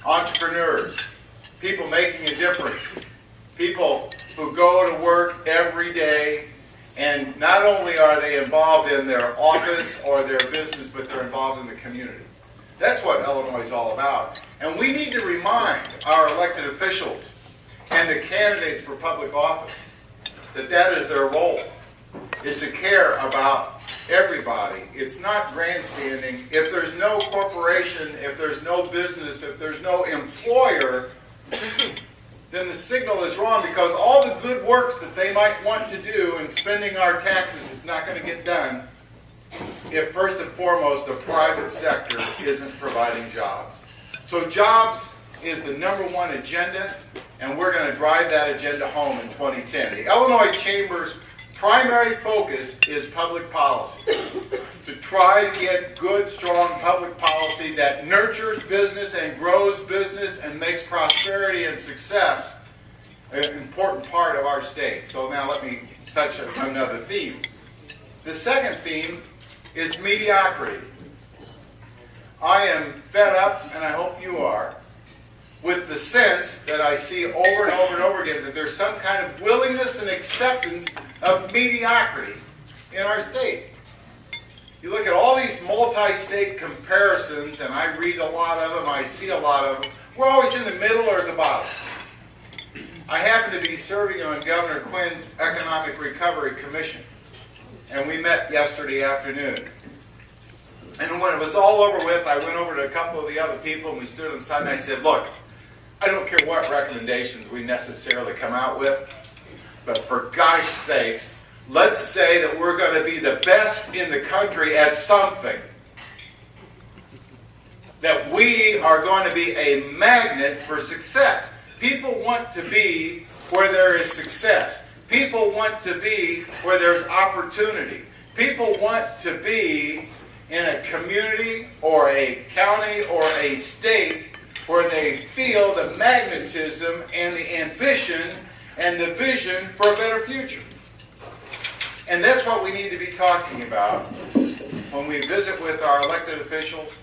entrepreneurs, people making a difference, people who go to work every day, and not only are they involved in their office or their business, but they're involved in the community. That's what Illinois is all about. And we need to remind our elected officials and the candidates for public office that that is their role, is to care about everybody. It's not grandstanding. If there's no corporation, if there's no business, if there's no employer, then the signal is wrong, because all the good works that they might want to do in spending our taxes is not going to get done if first and foremost the private sector isn't providing jobs. So jobs is the #1 agenda, and we're going to drive that agenda home in 2010. The Illinois Chamber's primary focus is public policy, to try to get good, strong public policy that nurtures business and grows business and makes prosperity and success an important part of our state. So now let me touch on another theme. The second theme is mediocrity. I am fed up, and I hope you are, with the sense that I see over and over and over again that there's some kind of willingness and acceptance of mediocrity in our state. You look at all these multi-state comparisons, and I read a lot of them, I see a lot of them. We're always in the middle or at the bottom. I happen to be serving on Governor Quinn's Economic Recovery Commission, and we met yesterday afternoon. And when it was all over with, I went over to a couple of the other people, and we stood on the side, and I said, look, I don't care what recommendations we necessarily come out with, but for gosh sakes, let's say that we're going to be the best in the country at something. That we are going to be a magnet for success. People want to be where there is success. People want to be where there's opportunity. People want to be in a community or a county or a state where they feel the magnetism and the ambition and the vision for a better future. And that's what we need to be talking about when we visit with our elected officials,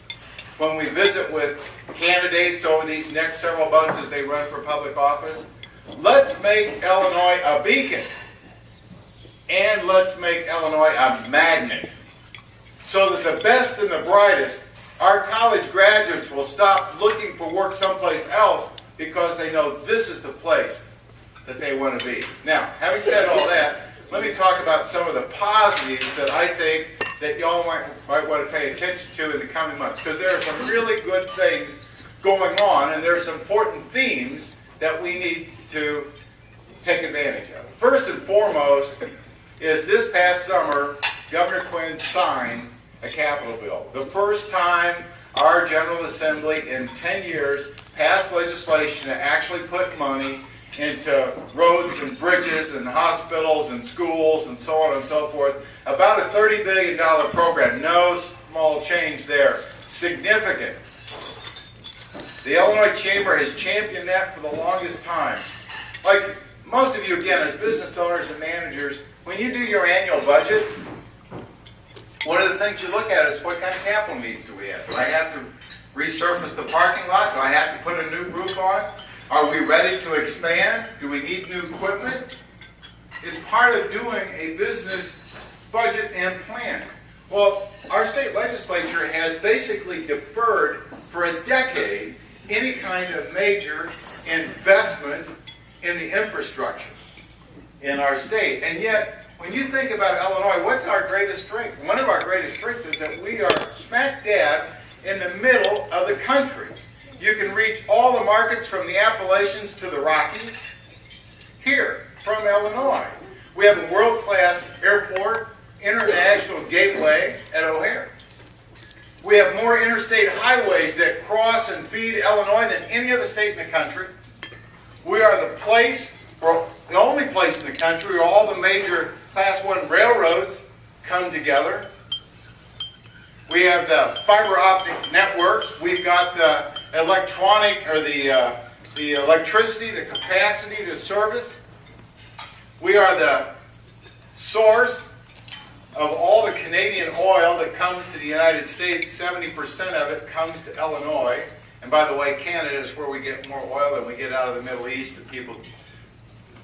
when we visit with candidates over these next several months as they run for public office. Let's make Illinois a beacon, and let's make Illinois a magnet, so that the best and the brightest, our college graduates, will stop looking for work someplace else because they know this is the place that they want to be. Now, having said all that, let me talk about some of the positives that I think that y'all might want to pay attention to in the coming months, because there are some really good things going on, and there are some important themes that we need to take advantage of. First and foremost is this past summer, Governor Quinn signed a capital bill. The first time our General Assembly in 10 years passed legislation to actually put money into roads and bridges and hospitals and schools and so on and so forth. About a $30 billion program. No small change there. Significant. The Illinois Chamber has championed that for the longest time. Like most of you, again, as business owners and managers, when you do your annual budget, one of the things you look at is what kind of capital needs do we have? Do I have to resurface the parking lot? Do I have to put a new roof on? Are we ready to expand? Do we need new equipment? It's part of doing a business budget and plan. Well, our state legislature has basically deferred for a decade any kind of major investment in the infrastructure in our state. And yet, when you think about Illinois, what's our greatest strength? One of our greatest strengths is that we are smack dab in the middle of the country. You can reach all the markets from the Appalachians to the Rockies here from Illinois. We have a world-class airport, international gateway at O'Hare. We have more interstate highways that cross and feed Illinois than any other state in the country. We are the only place in the country where all the major Class 1 railroads come together. We have the fiber optic networks. We've got the electronic, or the electricity, the capacity to service. We are the source of all the Canadian oil that comes to the United States. 70% of it comes to Illinois. And by the way, Canada is where we get more oil than we get out of the Middle East, and people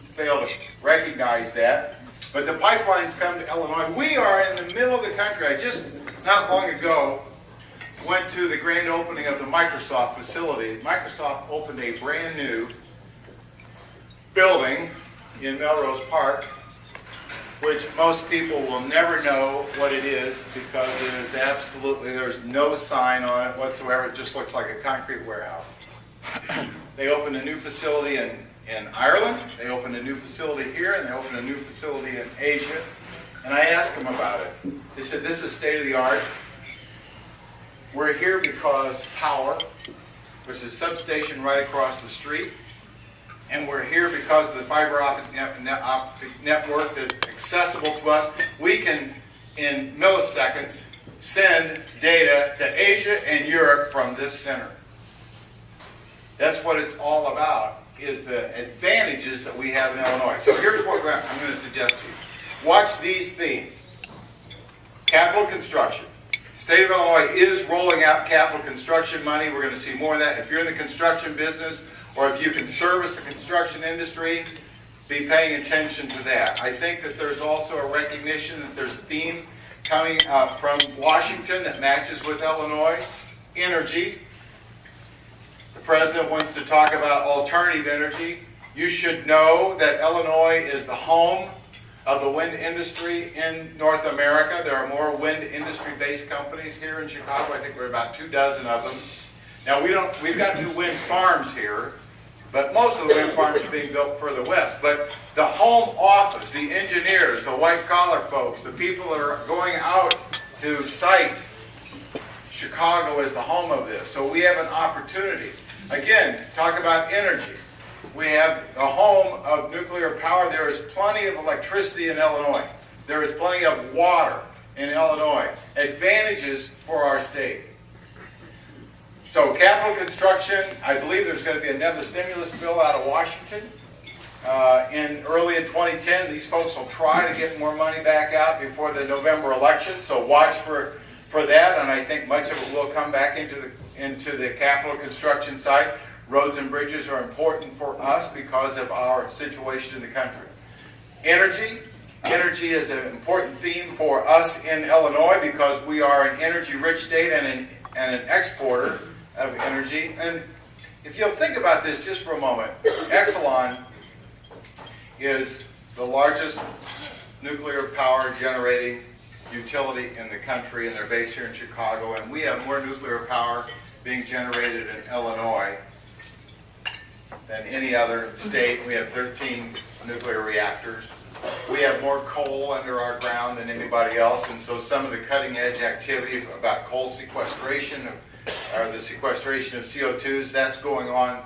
fail to recognize that. But the pipelines come to Illinois. We are in the middle of the country. I just, not long ago, went to the grand opening of the Microsoft facility. Microsoft opened a brand new building in Melrose Park, which most people will never know what it is because it is absolutely, there's no sign on it whatsoever. It just looks like a concrete warehouse. They opened a new facility in Ireland, they opened a new facility here, and they opened a new facility in Asia. And I asked them about it. They said, this is state of the art. We're here because power, which is a substation right across the street, and we're here because of the fiber optic network that's accessible to us. We can, in milliseconds, send data to Asia and Europe from this center. That's what it's all about, is the advantages that we have in Illinois. So here's what I'm going to suggest to you. Watch these themes. Capital construction. The state of Illinois is rolling out capital construction money. We're going to see more of that. If you're in the construction business, or if you can service the construction industry, be paying attention to that. I think that there's also a recognition that there's a theme coming from Washington that matches with Illinois. Energy. The president wants to talk about alternative energy. You should know that Illinois is the home of the wind industry in North America. There are more wind industry-based companies here in Chicago. I think we're about 24 of them. Now we've got new wind farms here, but most of the wind farms are being built further west. But the home office, the engineers, the white-collar folks, the people that are going out to site, Chicago is the home of this. So we have an opportunity. Again, talk about energy. We have a home of nuclear power. There is plenty of electricity in Illinois. There is plenty of water in Illinois. Advantages for our state. So capital construction, I believe there's going to be another stimulus bill out of Washington. Early in 2010, these folks will try to get more money back out before the November election. So watch for that, and I think much of it will come back into the capital construction side. Roads and bridges are important for us because of our situation in the country. Energy. Energy is an important theme for us in Illinois because we are an energy-rich state and an exporter of energy. And if you'll think about this just for a moment, Exelon is the largest nuclear power generating utility in the country, and they're based here in Chicago, and we have more nuclear power being generated in Illinois than any other state. We have 13 nuclear reactors. We have more coal under our ground than anybody else, and so some of the cutting edge activity about coal sequestration, or the sequestration of CO2s, that's going on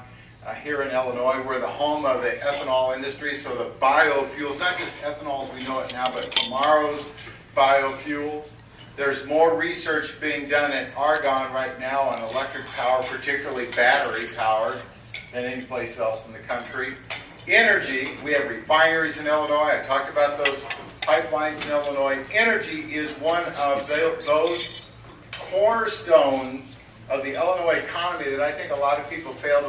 here in Illinois. We're the home of the ethanol industry, so the biofuels, not just ethanol as we know it now, but tomorrow's biofuels. There's more research being done at Argonne right now on electric power, particularly battery powered, than any place else in the country. Energy, we have refineries in Illinois. I talked about those pipelines in Illinois. Energy is one of those cornerstones of the Illinois economy that I think a lot of people fail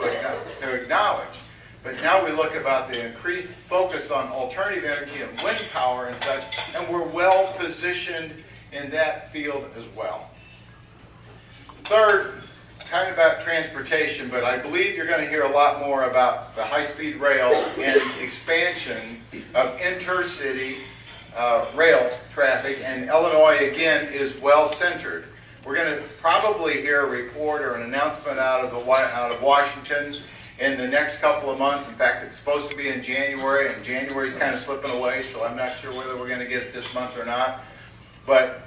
to acknowledge. But now we look about the increased focus on alternative energy and wind power and such, and we're well positioned in that field as well. Third, kind of about transportation, but I believe you're going to hear a lot more about the high-speed rail and expansion of intercity rail traffic, and Illinois, again, is well-centered. We're going to probably hear a report or an announcement out of Washington in the next couple of months. In fact, it's supposed to be in January, and January's kind of slipping away, so I'm not sure whether we're going to get it this month or not. But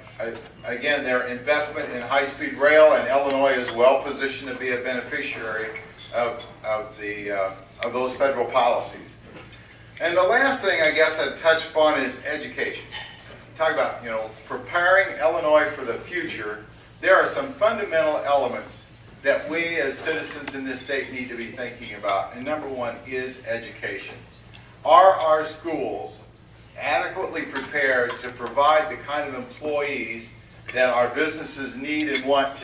again, their investment in high-speed rail, and Illinois is well positioned to be a beneficiary of those federal policies. And the last thing I guess I'd touch upon is education. Talk about, preparing Illinois for the future. There are some fundamental elements that we as citizens in this state need to be thinking about. And number one is education. Are our schools adequately prepared to provide the kind of employees that our businesses need and want